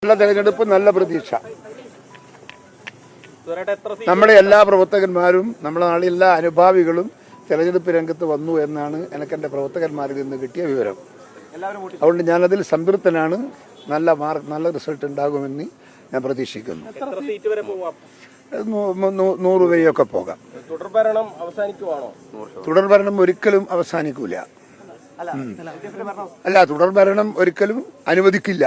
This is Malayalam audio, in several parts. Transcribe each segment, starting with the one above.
നല്ല തെരഞ്ഞെടുപ്പ്, നല്ല പ്രതീക്ഷ. നമ്മുടെ എല്ലാ പ്രവർത്തകന്മാരും നമ്മുടെ നാട്ടിലെ എല്ലാ അനുഭാവികളും തെരഞ്ഞെടുപ്പ് രംഗത്ത് വന്നു എന്നാണ് എനിക്ക് എൻ്റെ പ്രവർത്തകന്മാരിൽ നിന്ന് കിട്ടിയ വിവരം. അതുകൊണ്ട് ഞാനതിൽ സംതൃപ്തനാണ്. നല്ല റിസൾട്ട് ഉണ്ടാകുമെന്ന് ഞാൻ പ്രതീക്ഷിക്കുന്നു. 100 വരെയൊക്കെ പോകാം. തുടർഭരണം ഒരിക്കലും അവസാനിക്കൂല. അല്ല, തുടർഭരണം ഒരിക്കലും അനുവദിക്കില്ല.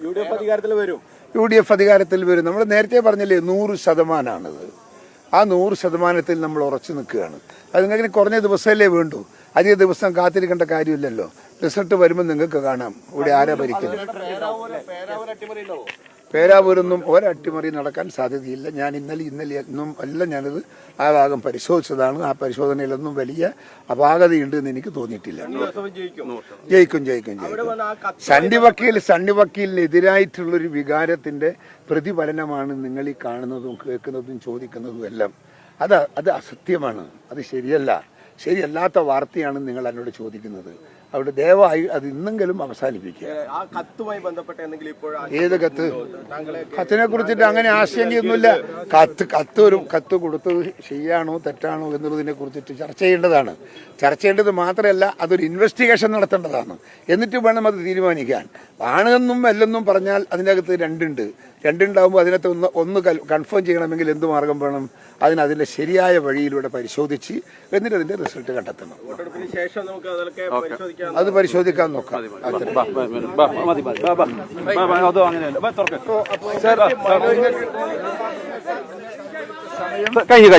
UDF അധികാരത്തിൽ വരും. നമ്മൾ നേരത്തെ പറഞ്ഞില്ലേ 100%. ആ 100%ത്തിൽ നമ്മൾ ഉറച്ചു നിൽക്കുകയാണ്. അത് നിങ്ങൾക്ക് കുറഞ്ഞ ദിവസമല്ലേ വേണ്ടൂ, അധിക ദിവസം കാത്തിരിക്കേണ്ട കാര്യമില്ലല്ലോ. റിസൾട്ട് വരുമ്പോൾ നിങ്ങൾക്ക് കാണാം ഇവിടെ ആരാ ഭരിക്കുന്നത്. പേരാവൂരൊന്നും ഒരട്ടിമറി നടക്കാൻ സാധ്യതയില്ല. ഞാൻ ഇന്നലെ എന്നും എല്ലാം ഞാനത് ആ ഭാഗം പരിശോധിച്ചതാണ്. ആ പരിശോധനയിലൊന്നും വലിയ അപാകതയുണ്ട് എന്ന് എനിക്ക് തോന്നിയിട്ടില്ല. ജയിക്കും. സണ്ണി വക്കീലിനെതിരായിട്ടുള്ളൊരു വികാരത്തിന്റെ പ്രതിഫലനമാണ് നിങ്ങൾ ഈ കാണുന്നതും കേൾക്കുന്നതും ചോദിക്കുന്നതും എല്ലാം. അത് അസത്യമാണ്. അത് ശരിയല്ലാത്ത വാർത്തയാണ് നിങ്ങൾ എന്നോട് ചോദിക്കുന്നത്. അവിടെ ദയവായി അത് ഇന്നെങ്കിലും അവസാനിപ്പിക്കുക. ഏത് കത്ത്? കത്തിനെ കുറിച്ചിട്ട് അങ്ങനെ ആശങ്കയൊന്നുമില്ല. കത്ത് കൊടുത്തത് ശരിയാണോ തെറ്റാണോ എന്നുള്ളതിനെ കുറിച്ചിട്ട് ചർച്ച ചെയ്യേണ്ടത് മാത്രമല്ല, അതൊരു ഇൻവെസ്റ്റിഗേഷൻ നടത്തേണ്ടതാണ്. എന്നിട്ട് വേണം അത് തീരുമാനിക്കാൻ. ആണെന്നും അല്ലെന്നും പറഞ്ഞാൽ അതിനകത്ത് രണ്ടുണ്ടാവുമ്പോൾ അതിനകത്ത് ഒന്ന് കൺഫേം ചെയ്യണമെങ്കിൽ എന്ത് മാർഗം വേണം? അതിന്റെ ശരിയായ വഴിയിലൂടെ പരിശോധിച്ച് എന്നിട്ട് അതിന്റെ റിസൾട്ട് കണ്ടെത്തണം. അത് പരിശോധിക്കാൻ നോക്കാം. കഴിഞ്ഞു.